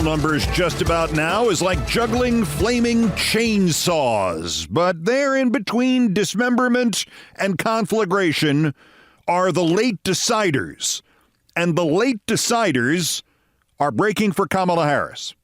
numbers just about now is like juggling flaming chainsaws. But there in between dismemberment and conflagration are the late deciders. And the late deciders are breaking for Kamala Harris.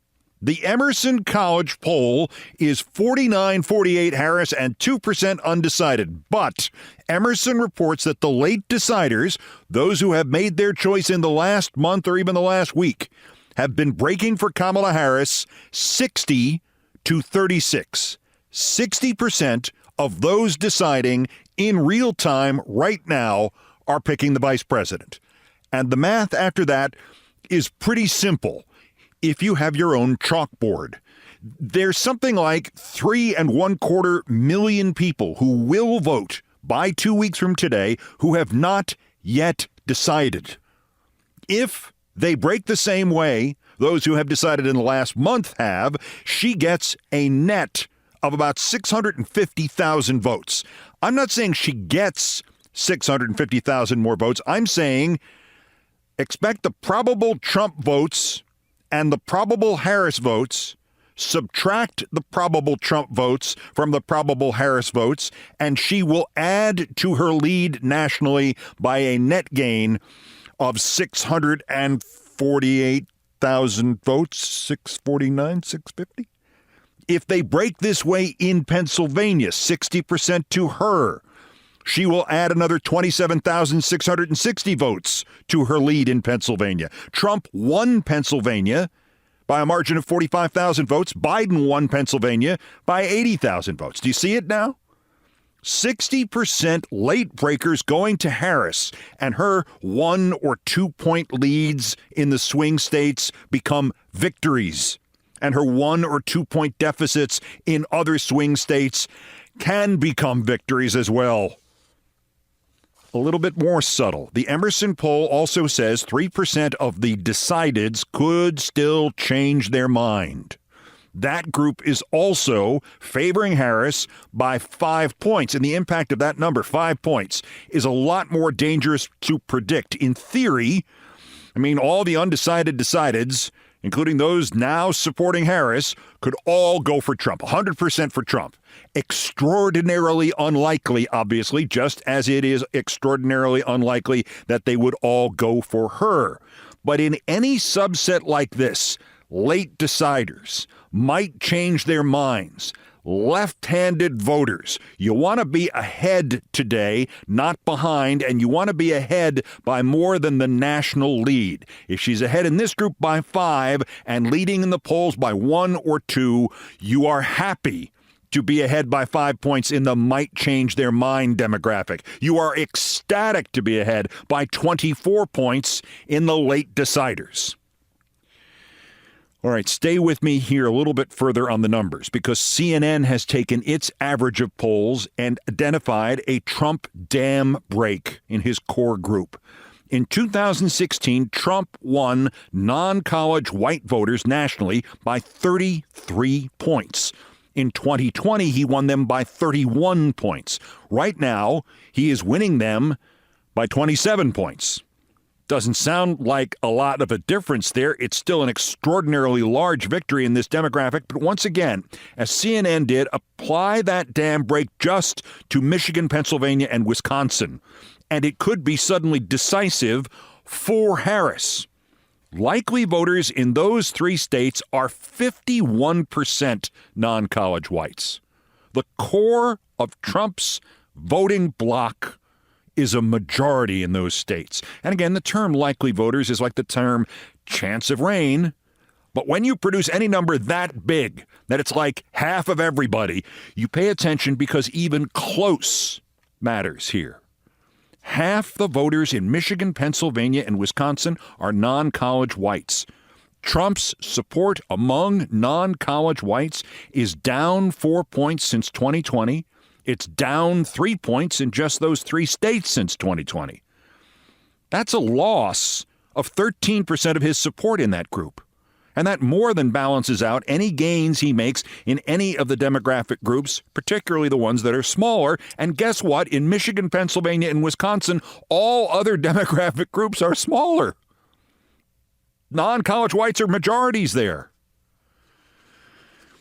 The Emerson College poll is 49-48 Harris and 2% undecided. But Emerson reports that the late deciders, those who have made their choice in the last month or even the last week, have been breaking for Kamala Harris 60-36. 60% of those deciding in real time right now are picking the vice president. And the math after that is pretty simple. If you have your own chalkboard, there's something like 3.25 million people who will vote by 2 weeks from today who have not yet decided. If they break the same way those who have decided in the last month have, she gets a net of about 650,000 votes. I'm not saying she gets 650,000 more votes. I'm saying expect the probable Trump votes and the probable Harris votes, subtract the probable Trump votes from the probable Harris votes, and she will add to her lead nationally by a net gain of 648,000 votes, 649, 650. If they break this way in Pennsylvania, 60% to her, she will add another 27,660 votes to her lead in Pennsylvania. Trump won Pennsylvania by a margin of 45,000 votes. Biden won Pennsylvania by 80,000 votes. Do you see it now? 60% late breakers going to Harris, and her 1 or 2 point leads in the swing states become victories. And her 1 or 2 point deficits in other swing states can become victories as well. A little bit more subtle. The Emerson poll also says 3% of the decideds could still change their mind. That group is also favoring Harris by 5 points. And the impact of that number, 5 points, is a lot more dangerous to predict. In theory, all the undecided decideds, including those now supporting Harris, could all go for Trump, 100% for Trump. Extraordinarily unlikely, obviously, just as it is extraordinarily unlikely that they would all go for her. But in any subset like this, late deciders might change their minds. Left-handed voters, you want to be ahead today, not behind, and you want to be ahead by more than the national lead. If she's ahead in this group by 5 and leading in the polls by 1 or 2, you are happy to be ahead by 5 points in the might change their mind demographic. You are ecstatic to be ahead by 24 points in the late deciders. All right, stay with me here a little bit further on the numbers, because CNN has taken its average of polls and identified a Trump dam break in his core group. In 2016, Trump won non-college white voters nationally by 33 points. In 2020, he won them by 31 points. Right now, he is winning them by 27 points. Doesn't sound like a lot of a difference there. It's still an extraordinarily large victory in this demographic. But once again, as CNN did, apply that dam break just to Michigan, Pennsylvania, and Wisconsin. And it could be suddenly decisive for Harris. Likely voters in those 3 states are 51% non-college whites. The core of Trump's voting bloc is a majority in those states. And again, the term likely voters is like the term chance of rain. But when you produce any number that big, that it's like half of everybody, you pay attention, because even close matters here. Half the voters in Michigan, Pennsylvania, and Wisconsin are non-college whites. Trump's support among non-college whites is down 4 points since 2020. It's down 3 points in just those 3 states since 2020. That's a loss of 13% of his support in that group. And that more than balances out any gains he makes in any of the demographic groups, particularly the ones that are smaller. And guess what? In Michigan, Pennsylvania, and Wisconsin, all other demographic groups are smaller. Non-college whites are majorities there.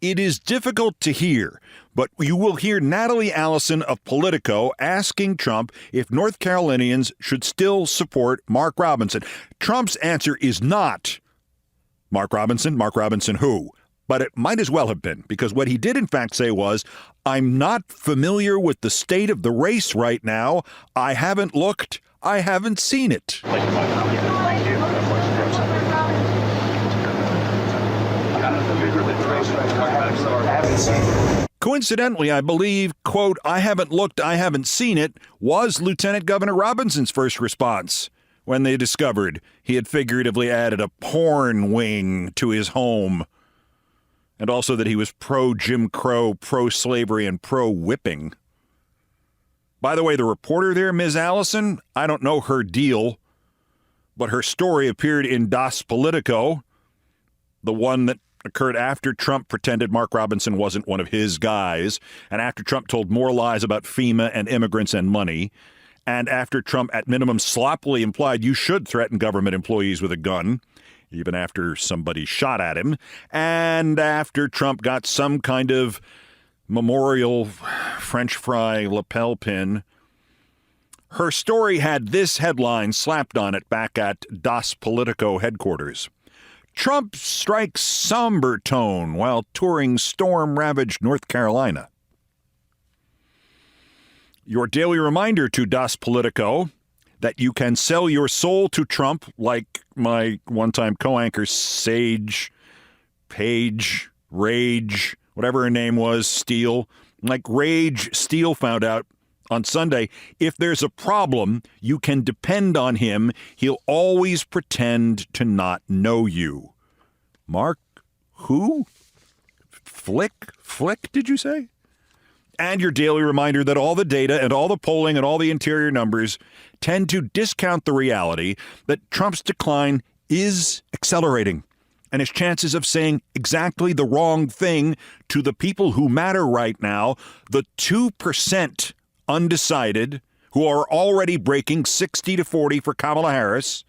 It is difficult to hear, but you will hear Natalie Allison of Politico asking Trump if North Carolinians should still support Mark Robinson. Trump's answer is not Mark Robinson. Mark Robinson who? But it might as well have been, because what he did in fact say was, I'm not familiar with the state of the race right now. I haven't looked. I haven't seen it. Coincidentally, I believe, quote, I haven't looked, I haven't seen it, was Lieutenant Governor Robinson's first response when they discovered he had figuratively added a porn wing to his home. And also that he was pro-Jim Crow, pro-slavery, and pro-whipping. By the way, the reporter there, Ms. Allison, I don't know her deal, but her story appeared in Das Politico, the one that occurred after Trump pretended Mark Robinson wasn't one of his guys, and after Trump told more lies about FEMA and immigrants and money, and after Trump at minimum sloppily implied you should threaten government employees with a gun, even after somebody shot at him, and after Trump got some kind of memorial French fry lapel pin. Her story had this headline slapped on it back at Das Politico headquarters. Trump strikes somber tone while touring storm-ravaged North Carolina. Your daily reminder to Das Politico that you can sell your soul to Trump like my one-time co-anchor Sage, Page, Rage, whatever her name was, Steele. Like Rage Steele found out on Sunday, if there's a problem, you can depend on him. He'll always pretend to not know you. Mark, who? Flick, did you say? And your daily reminder that all the data and all the polling and all the interior numbers tend to discount the reality that Trump's decline is accelerating, and his chances of saying exactly the wrong thing to the people who matter right now, the 2% undecided who are already breaking 60-40 for Kamala Harris,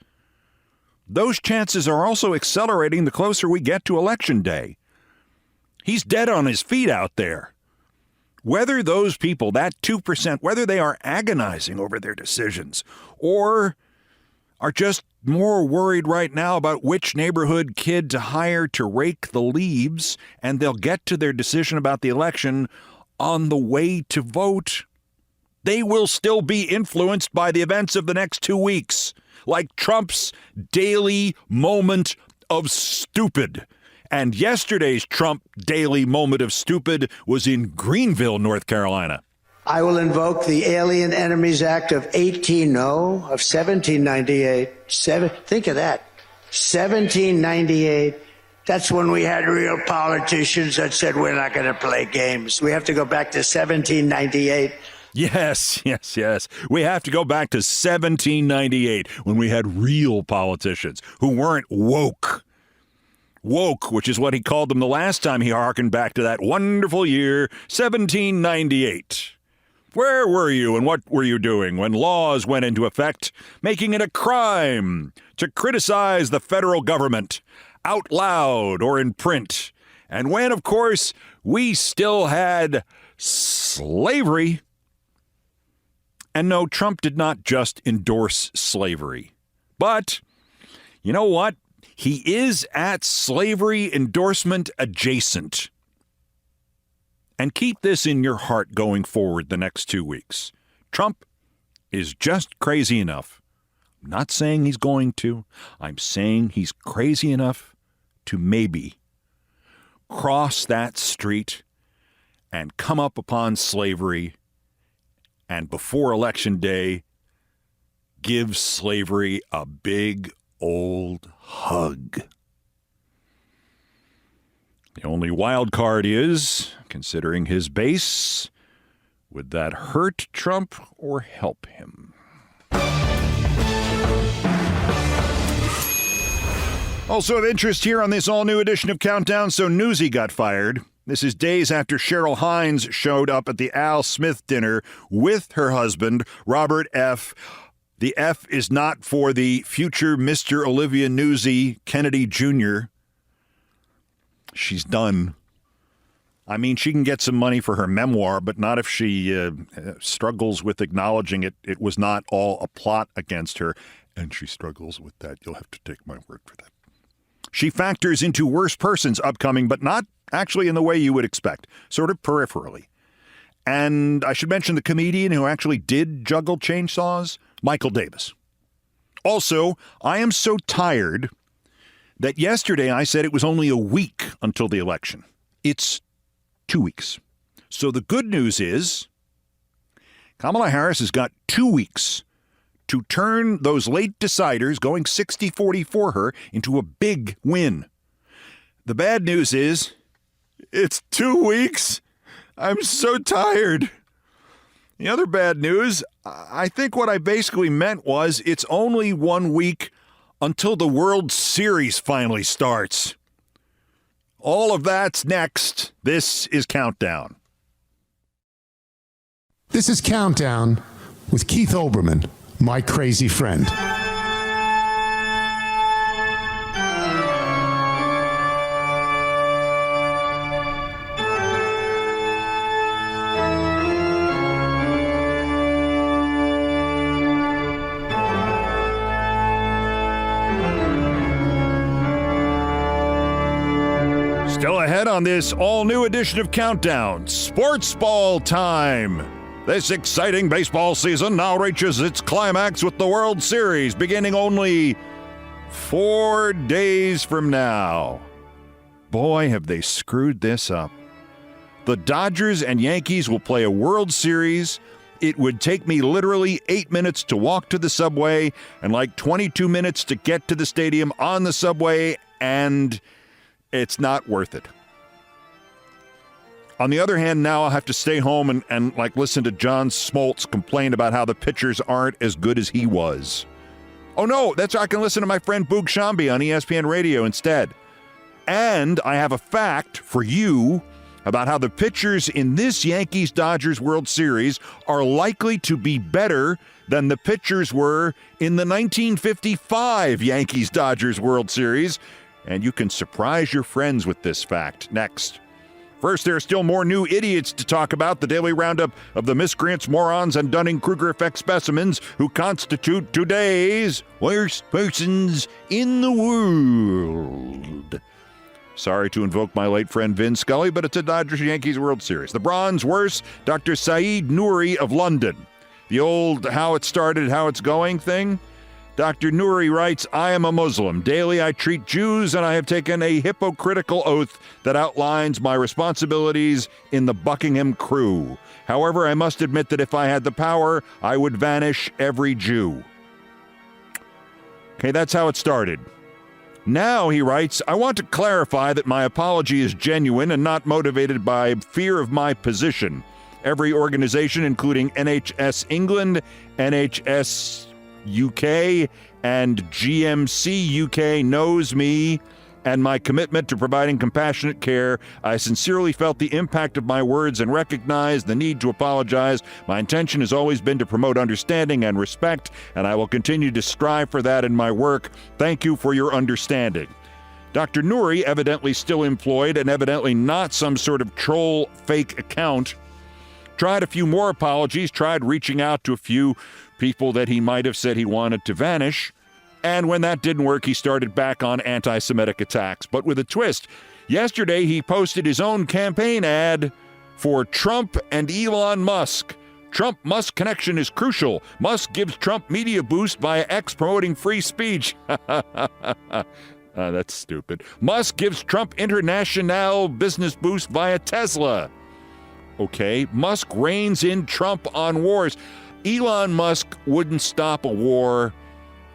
those chances are also accelerating the closer we get to Election Day. He's dead on his feet out there. Whether those people, that 2%, whether they are agonizing over their decisions or are just more worried right now about which neighborhood kid to hire to rake the leaves, and they'll get to their decision about the election on the way to vote, they will still be influenced by the events of the next 2 weeks, like Trump's daily moment of stupid. And yesterday's Trump daily moment of stupid was in Greenville, North Carolina. I will invoke the Alien Enemies Act of 1798. Think of that. 1798. That's when we had real politicians that said we're not going to play games. We have to go back to 1798. Yes. We have to go back to 1798 when we had real politicians who weren't woke. Woke, which is what he called them the last time he hearkened back to that wonderful year, 1798. Where were you and what were you doing when laws went into effect, making it a crime to criticize the federal government out loud or in print? And when, of course, we still had slavery. And no, Trump did not just endorse slavery. But you know what? He is at slavery endorsement adjacent. And keep this in your heart going forward the next 2 weeks. Trump is just crazy enough. I'm not saying he's going to. I'm saying he's crazy enough to maybe cross that street and come up upon slavery and before Election Day give slavery a big old hug. The only wild card is, considering his base, would that hurt Trump or help him? Also of interest here on this all-new edition of Countdown, so Newsy got fired. This is days after Cheryl Hines showed up at the Al Smith dinner with her husband, Robert F. The F is not for the future Mr. Olivia Newsy Kennedy Jr. She's done. I mean, she can get some money for her memoir, but not if she struggles with acknowledging it was not all a plot against her. And she struggles with that. You'll have to take my word for that. She factors into Worst Persons upcoming, but not actually in the way you would expect, sort of peripherally. And I should mention the comedian who actually did juggle chainsaws, Michael Davis. Also, I am so tired that yesterday I said it was only a week until the election. It's 2 weeks. So the good news is Kamala Harris has got 2 weeks to turn those late deciders going 60-40 for her into a big win. The bad news is it's 2 weeks. I'm so tired. The other bad news, I think what I basically meant was it's only 1 week until the World Series finally starts. All of that's next. This is Countdown. This is Countdown with Keith Olbermann, my crazy friend. Still ahead on this all-new edition of Countdown, Sports Ball time. This exciting baseball season now reaches its climax with the World Series beginning only 4 days from now. Boy, have they screwed this up. The Dodgers and Yankees will play a World Series. It would take me literally 8 minutes to walk to the subway and like 22 minutes to get to the stadium on the subway, and it's not worth it. On the other hand, now I'll have to stay home and listen to John Smoltz complain about how the pitchers aren't as good as he was. Oh no, I can listen to my friend Boog Shambi on ESPN Radio instead. And I have a fact for you about how the pitchers in this Yankees-Dodgers World Series are likely to be better than the pitchers were in the 1955 Yankees-Dodgers World Series. And you can surprise your friends with this fact next. First, there are still more new idiots to talk about. The daily roundup of the miscreants, morons, and Dunning-Kruger effect specimens who constitute today's worst persons in the world. Sorry to invoke my late friend Vin Scully, but it's a Dodgers-Yankees World Series. The bronze worst, Dr. Saeed Nouri of London. The old how it started, how it's going thing. Dr. Nouri writes, I am a Muslim. Daily I treat Jews, and I have taken a hypocritical oath that outlines my responsibilities in the Buckingham crew. However, I must admit that if I had the power, I would vanish every Jew. Okay, that's how it started. Now, he writes, I want to clarify that my apology is genuine and not motivated by fear of my position. Every organization, including NHS England, NHS UK, and GMC UK knows me and my commitment to providing compassionate care. I sincerely felt the impact of my words and recognize the need to apologize. My intention has always been to promote understanding and respect, and I will continue to strive for that in my work. Thank you for your understanding. Dr. Nouri, evidently still employed and evidently not some sort of troll fake account, tried a few more apologies, tried reaching out to a few people that he might have said he wanted to vanish. And when that didn't work, he started back on anti-Semitic attacks. But with a twist. Yesterday, he posted his own campaign ad for Trump and Elon Musk. Trump-Musk connection is crucial. Musk gives Trump media boost via X promoting free speech. That's stupid. Musk gives Trump international business boost via Tesla. Okay, Musk reins in Trump on wars. Elon Musk wouldn't stop a war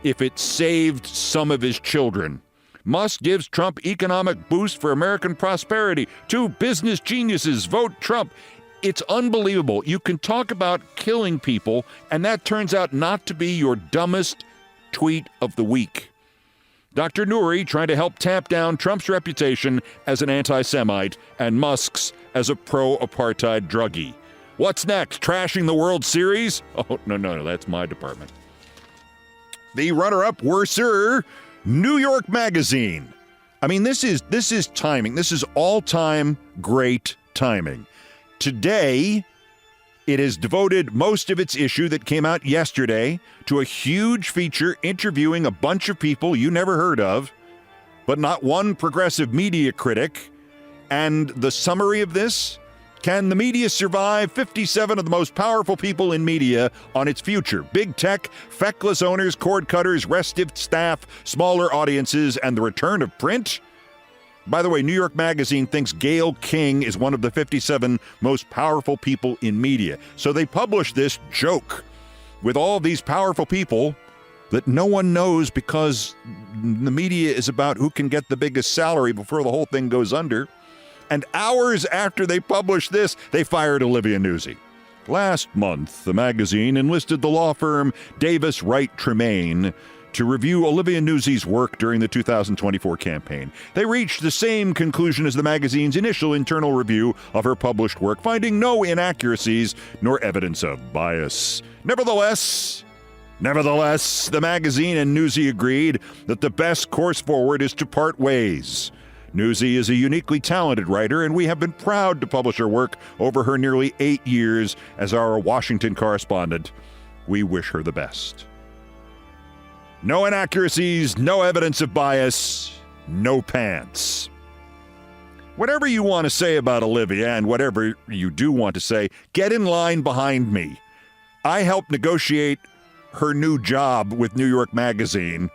if it saved some of his children. Musk gives Trump economic boost for American prosperity. 2 business geniuses vote Trump. It's unbelievable. You can talk about killing people, and that turns out not to be your dumbest tweet of the week. Dr. Nouri trying to help tamp down Trump's reputation as an anti-Semite and Musk's as a pro-apartheid druggie. What's next? Trashing the World Series? Oh, no, that's my department. The runner-up, worser, New York Magazine. I mean, this is timing. This is all-time great timing. Today, it has devoted most of its issue that came out yesterday to a huge feature interviewing a bunch of people you never heard of, but not one progressive media critic. And the summary of this: can the media survive 57 of the most powerful people in media on its future? Big tech, feckless owners, cord cutters, restive staff, smaller audiences, and the return of print? By the way, New York Magazine thinks Gayle King is one of the 57 most powerful people in media. So they published this joke with all these powerful people that no one knows, because the media is about who can get the biggest salary before the whole thing goes under. And hours after they published this, they fired Olivia Nuzzi. Last month, the magazine enlisted the law firm Davis Wright Tremaine to review Olivia Nuzzi's work during the 2024 campaign. They reached the same conclusion as the magazine's initial internal review of her published work, finding no inaccuracies nor evidence of bias. Nevertheless, the magazine and Nuzzi agreed that the best course forward is to part ways. Nuzzi is a uniquely talented writer, and we have been proud to publish her work over her nearly 8 years as our Washington correspondent. We wish her the best. No inaccuracies, no evidence of bias, no pants. Whatever you want to say about Olivia, and whatever you do want to say, get in line behind me. I helped negotiate her new job with New York Magazine.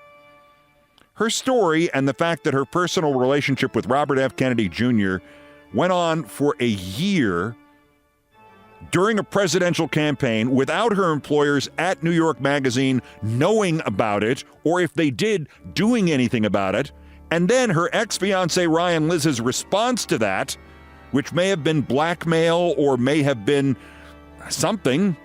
Her story and the fact that her personal relationship with Robert F. Kennedy Jr. went on for a year during a presidential campaign without her employers at New York Magazine knowing about it, or if they did, doing anything about it. And then her ex-fiancé Ryan Liz's response to that, which may have been blackmail or may have been something,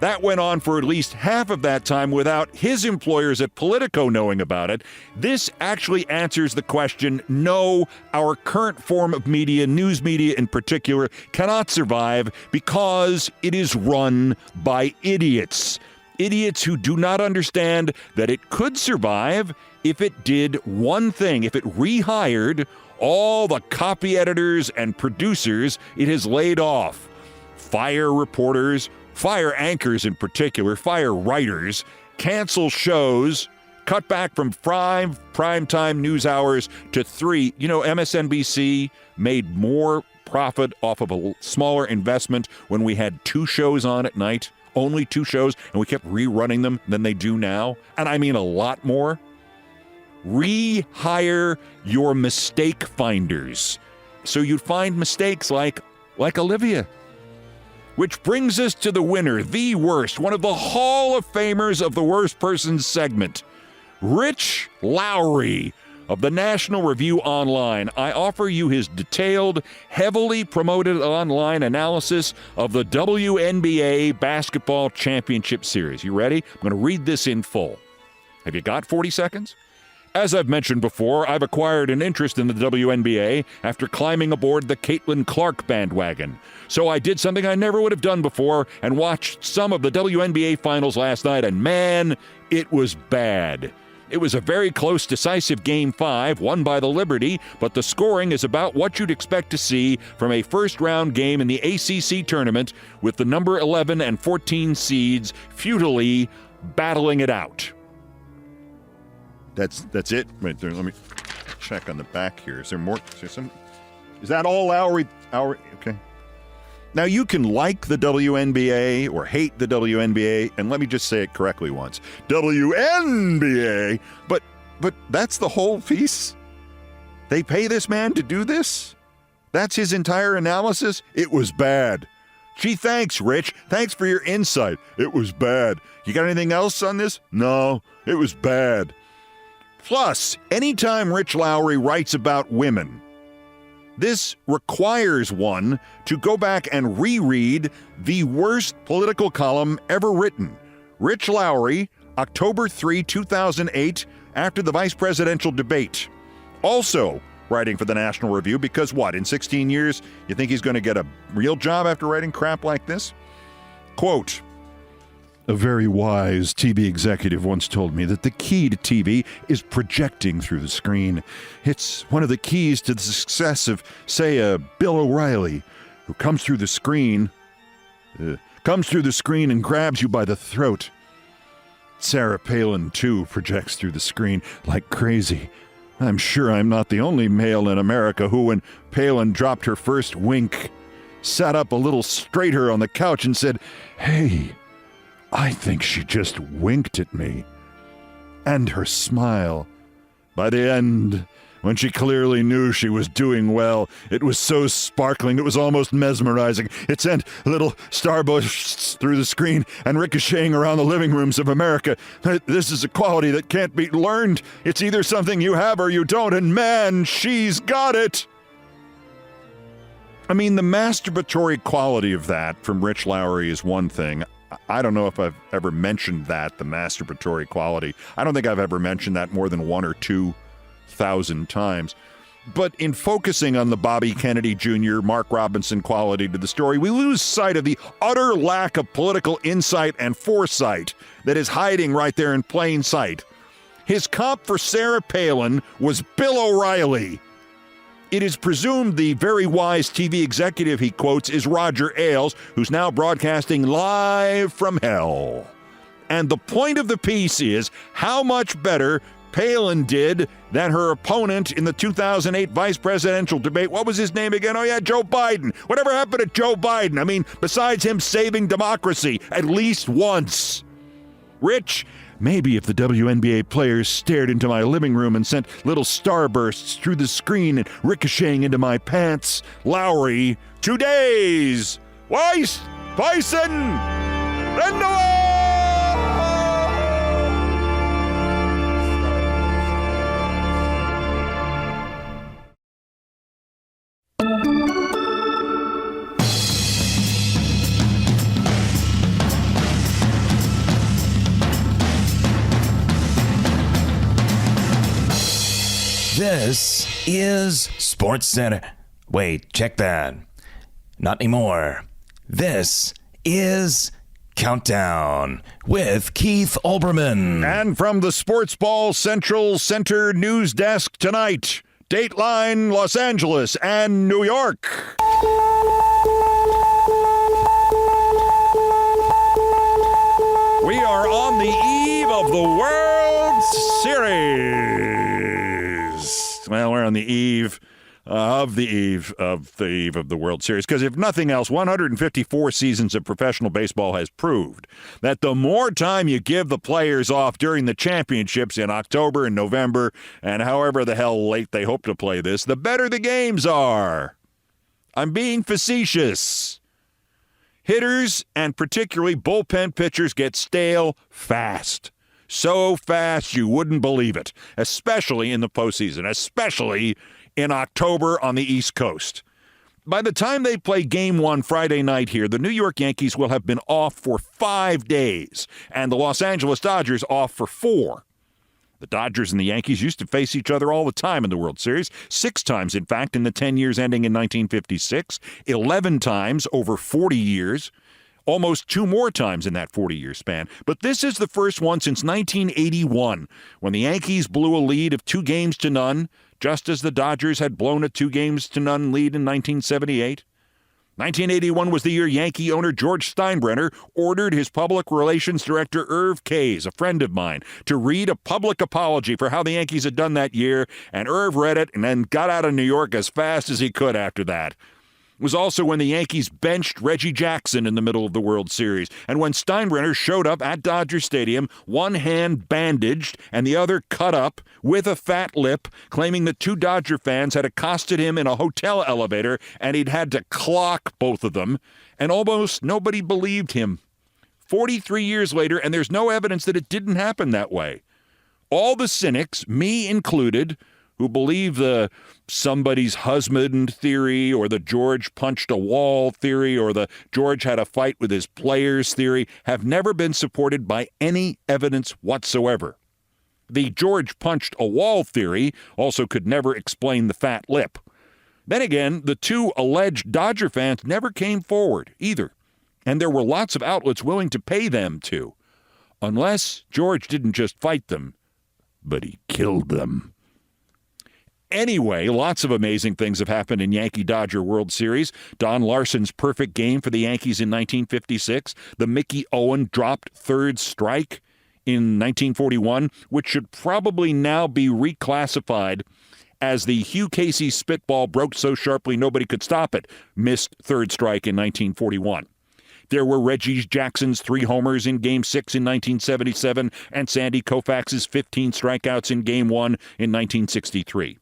that went on for at least half of that time without his employers at Politico knowing about it. This actually answers the question: no, our current form of media, news media in particular, cannot survive because it is run by idiots. Idiots who do not understand that it could survive if it did one thing, if it rehired all the copy editors and producers it has laid off. Fire reporters, fire anchors in particular, fire writers, cancel shows, cut back from primetime news hours to 3. You know, MSNBC made more profit off of a smaller investment when we had 2 shows on at night, only 2 shows, and we kept rerunning them than they do now. And I mean a lot more. Rehire your mistake finders so you'd find mistakes like Olivia. Which brings us to the winner, the worst, one of the Hall of Famers of the Worst Persons segment, Rich Lowry of the National Review Online. I offer you his detailed, heavily promoted online analysis of the WNBA Basketball Championship Series. You ready? I'm going to read this in full. Have you got 40 seconds? As I've mentioned before, I've acquired an interest in the WNBA after climbing aboard the Caitlin Clark bandwagon. So I did something I never would have done before and watched some of the WNBA finals last night, and man, it was bad. It was a very close, decisive Game 5, won by the Liberty, but the scoring is about what you'd expect to see from a first-round game in the ACC tournament, with the number 11 and 14 seeds futilely battling it out. That's it. Wait, let me check on the back here. Is there more? Is that all Lowry? Okay. Now, you can like the WNBA or hate the WNBA, and let me just say it correctly once. WNBA! But that's the whole piece? They pay this man to do this? That's his entire analysis? It was bad. Gee, thanks, Rich. Thanks for your insight. It was bad. You got anything else on this? No, it was bad. Plus, anytime Rich Lowry writes about women, this requires one to go back and reread the worst political column ever written. Rich Lowry, October 3, 2008, after the vice presidential debate. Also writing for the National Review, because what, in 16 years, you think he's going to get a real job after writing crap like this? Quote, A very wise TV executive once told me that the key to TV is projecting through the screen. It's one of the keys to the success of, say, a Bill O'Reilly, who comes through the screen and grabs you by the throat. Sarah Palin, too, projects through the screen like crazy. I'm sure I'm not the only male in America who, when Palin dropped her first wink, sat up a little straighter on the couch and said, "Hey, I think she just winked at me." And her smile. By the end, when she clearly knew she was doing well, it was so sparkling it was almost mesmerizing. It sent little starbursts through the screen and ricocheting around the living rooms of America. This is a quality that can't be learned. It's either something you have or you don't, and man, she's got it. I mean, the masturbatory quality of that from Rich Lowry is one thing. I don't know if I've ever mentioned that, the masturbatory quality. I don't think I've ever mentioned that more than 1,000 or 2,000 times. But in focusing on the Bobby Kennedy Jr., Mark Robinson quality to the story, we lose sight of the utter lack of political insight and foresight that is hiding right there in plain sight. His comp for Sarah Palin was Bill O'Reilly. It is presumed the very wise TV executive he quotes is Roger Ailes, who's now broadcasting live from hell. And the point of the piece is how much better Palin did than her opponent in the 2008 vice presidential debate. What was his name again? Oh, yeah, Joe Biden. Whatever happened to Joe Biden? I mean, besides him saving democracy at least once. Rich, maybe if the WNBA players stared into my living room and sent little starbursts through the screen and ricocheting into my pants. Lowry, 2 days. Weiss, Bison, Rendell! This is Sports Center. Wait, check that. Not anymore. This is Countdown with Keith Olbermann. And from the Sports Ball Central Center news desk tonight, Dateline, Los Angeles, and New York. We are on the eve of the World Series. Well, we're on the eve of the World Series, because if nothing else, 154 seasons of professional baseball has proved that the more time you give the players off during the championships in October and November, and however the hell late they hope to play this, the better the games are. I'm being facetious. Hitters, and particularly bullpen pitchers, get stale fast. So fast you wouldn't believe it, especially in the postseason, especially in October on the East Coast. By the time they play Game 1 Friday night here, the New York Yankees will have been off for 5 days, and the Los Angeles Dodgers off for 4. The Dodgers and the Yankees used to face each other all the time in the World Series, 6 times, in fact, in the 10 years ending in 1956, 11 times over 40 years, almost 2 more times in that 40-year span. But this is the first one since 1981, when the Yankees blew a lead of 2-0, just as the Dodgers had blown a 2-0 lead in 1978. 1981 was the year Yankee owner George Steinbrenner ordered his public relations director Irv Kays, a friend of mine, to read a public apology for how the Yankees had done that year, and Irv read it and then got out of New York as fast as he could after that. It was also when the Yankees benched Reggie Jackson in the middle of the World Series, and when Steinbrenner showed up at Dodger Stadium, one hand bandaged and the other cut up, with a fat lip, claiming that 2 Dodger fans had accosted him in a hotel elevator and he'd had to clock both of them, and almost nobody believed him. 43 years later, and there's no evidence that it didn't happen that way. All the cynics, me included, who believe the somebody's husband theory, or the George punched a wall theory, or the George had a fight with his players theory, have never been supported by any evidence whatsoever. The George punched a wall theory also could never explain the fat lip. Then again, the 2 alleged Dodger fans never came forward either. And there were lots of outlets willing to pay them to. Unless George didn't just fight them, but he killed them. Anyway, lots of amazing things have happened in Yankee-Dodger World Series. Don Larsen's perfect game for the Yankees in 1956. The Mickey Owen dropped third strike in 1941, which should probably now be reclassified as the Hugh Casey spitball broke so sharply nobody could stop it, missed third strike in 1941. There were Reggie Jackson's 3 homers in Game 6 in 1977 and Sandy Koufax's 15 strikeouts in Game 1 in 1963.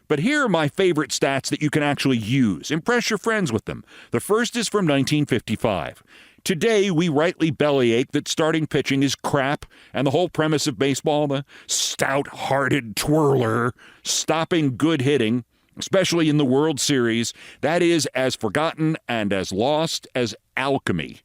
But here are my favorite stats that you can actually use. Impress your friends with them. The first is from 1955. Today, we rightly bellyache that starting pitching is crap, and the whole premise of baseball, the stout-hearted twirler, stopping good hitting, especially in the World Series, that is as forgotten and as lost as alchemy.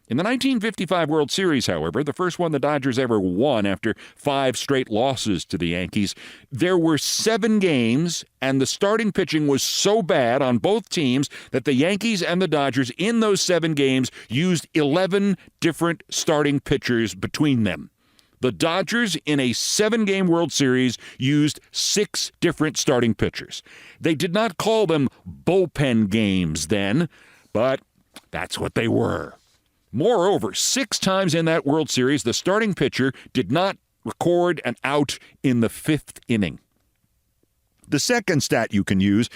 In the 1955 World Series, however, the first one the Dodgers ever won after 5 straight losses to the Yankees, there were 7 games, and the starting pitching was so bad on both teams that the Yankees and the Dodgers in those 7 games used 11 different starting pitchers between them. The Dodgers, in a 7-game World Series, used 6 different starting pitchers. They did not call them bullpen games then, but that's what they were. Moreover, 6 times in that World Series, the starting pitcher did not record an out in the 5th inning. The second stat you can use,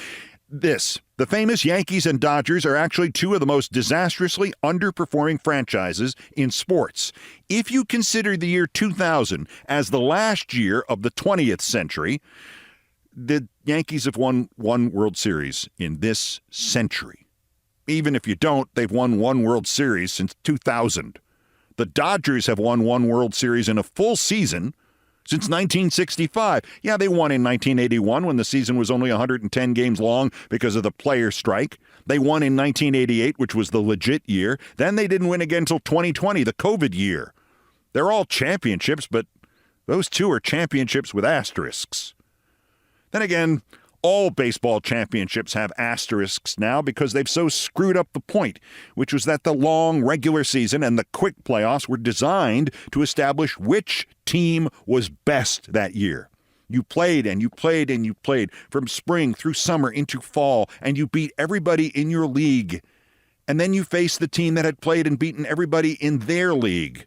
this. The famous Yankees and Dodgers are actually 2 of the most disastrously underperforming franchises in sports. If you consider the year 2000 as the last year of the 20th century, the Yankees have won 1 World Series in this century. Even if you don't, they've won 1 World Series since 2000. The Dodgers have won 1 World Series in a full season since 1965. Yeah, they won in 1981 when the season was only 110 games long because of the player strike. They won in 1988, which was the legit year. Then they didn't win again until 2020, the COVID year. They're all championships, but those 2 are championships with asterisks. Then again, all baseball championships have asterisks now because they've so screwed up the point, which was that the long regular season and the quick playoffs were designed to establish which team was best that year. You played and you played and you played from spring through summer into fall, and you beat everybody in your league. And then you faced the team that had played and beaten everybody in their league.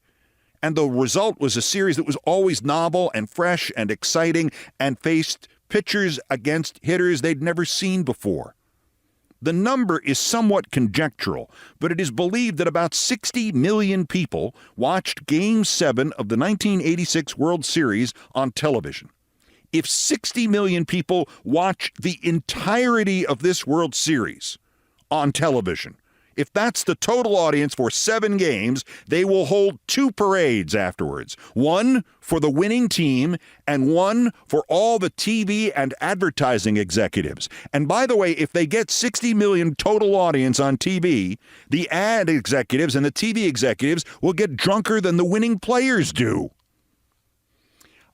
And the result was a series that was always novel and fresh and exciting and faced pitchers against hitters they'd never seen before. The number is somewhat conjectural, but it is believed that about 60 million people watched Game 7 of the 1986 World Series on television. If 60 million people watch the entirety of this World Series on television, if that's the total audience for 7 games, they will hold 2 parades afterwards. 1 for the winning team and 1 for all the TV and advertising executives. And by the way, if they get 60 million total audience on TV, the ad executives and the TV executives will get drunker than the winning players do.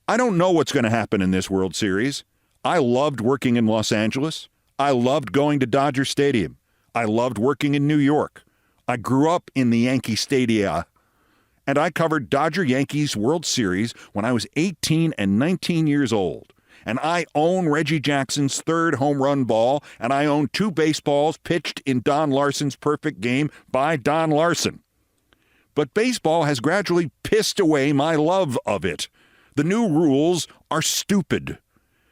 I don't know what's going to happen in this World Series. I loved working in Los Angeles. I loved going to Dodger Stadium. I loved working in New York. I grew up in the Yankee Stadia, and I covered Dodger-Yankees World Series when I was 18 and 19 years old. And I own Reggie Jackson's 3rd home run ball, and I own 2 baseballs pitched in Don Larsen's perfect game by Don Larsen. But baseball has gradually pissed away my love of it. The new rules are stupid.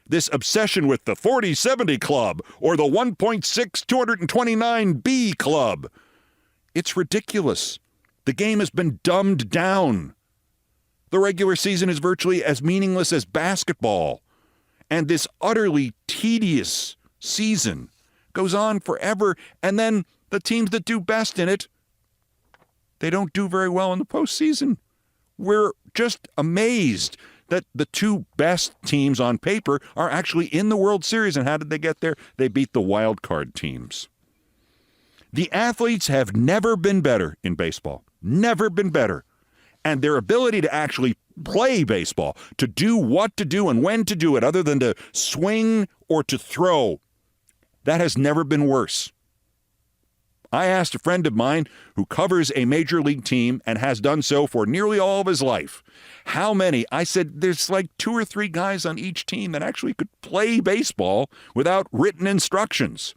This obsession with the 40-70 club or the 1.6-229B club. It's ridiculous. The game has been dumbed down. The regular season is virtually as meaningless as basketball. And this utterly tedious season goes on forever. And then the teams that do best in it, they don't do very well in the postseason. We're just amazed that the 2 best teams on paper are actually in the World Series. And how did they get there? They beat the wild card teams. The athletes have never been better in baseball. Never been better. And their ability to actually play baseball, to do what to do and when to do it, other than to swing or to throw, that has never been worse. I asked a friend of mine who covers a major league team and has done so for nearly all of his life, how many? I said, there's like 2 or 3 guys on each team that actually could play baseball without written instructions.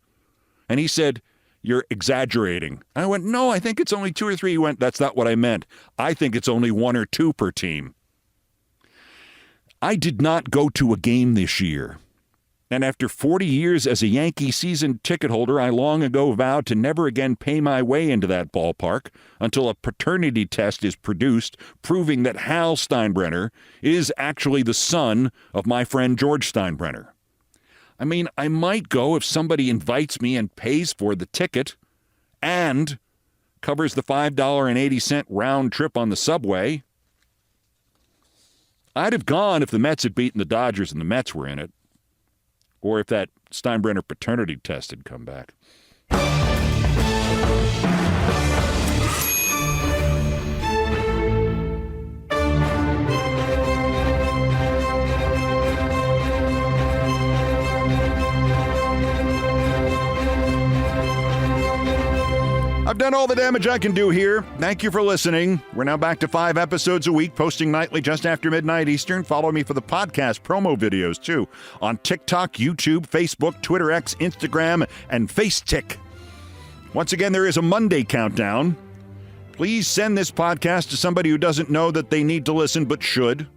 And he said, you're exaggerating. I went, no, I think it's only 2 or 3. He went, that's not what I meant. I think it's only 1 or 2 per team. I did not go to a game this year. And after 40 years as a Yankee season ticket holder, I long ago vowed to never again pay my way into that ballpark until a paternity test is produced proving that Hal Steinbrenner is actually the son of my friend George Steinbrenner. I mean, I might go if somebody invites me and pays for the ticket and covers the $5.80 round trip on the subway. I'd have gone if the Mets had beaten the Dodgers and the Mets were in it. Or if that Steinbrenner paternity test had come back. I've done all the damage I can do here. Thank you for listening. We're now back to 5 episodes a week, posting nightly just after midnight Eastern. Follow me for the podcast promo videos, too, on TikTok, YouTube, Facebook, Twitter X, Instagram, and FaceTick. Once again, there is a Monday countdown. Please send this podcast to somebody who doesn't know that they need to listen but should.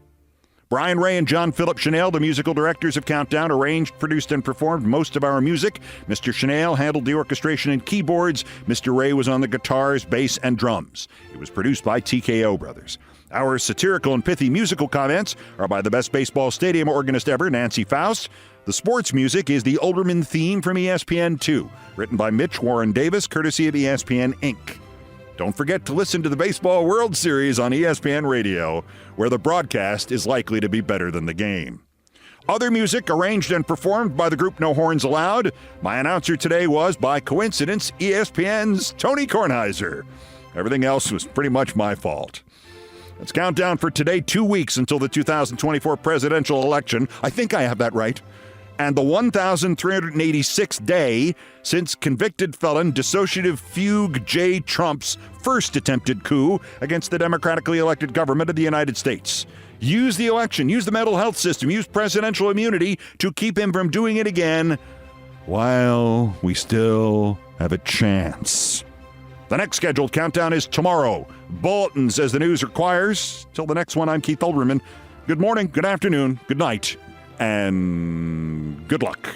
Brian Ray and John Philip Chanel, the musical directors of Countdown, arranged, produced, and performed most of our music. Mr. Chanel handled the orchestration and keyboards. Mr. Ray was on the guitars, bass, and drums. It was produced by TKO Brothers. Our satirical and pithy musical comments are by the best baseball stadium organist ever, Nancy Faust. The sports music is the Olbermann theme from ESPN2, written by Mitch Warren Davis, courtesy of ESPN Inc. Don't forget to listen to the Baseball World Series on ESPN Radio, where the broadcast is likely to be better than the game. Other music arranged and performed by the group No Horns Allowed. My announcer today was, by coincidence, ESPN's Tony Kornheiser. Everything else was pretty much my fault. Let's count down for today, 2 weeks until the 2024 presidential election. I think I have that right. And the 1,386th day since convicted felon dissociative fugue J. Trump's first attempted coup against the democratically elected government of the United States. Use the election, use the mental health system, use presidential immunity to keep him from doing it again while we still have a chance. The next scheduled countdown is tomorrow. Bulletins as the news requires. Till the next one, I'm Keith Olbermann. Good morning, good afternoon, good night, and good luck.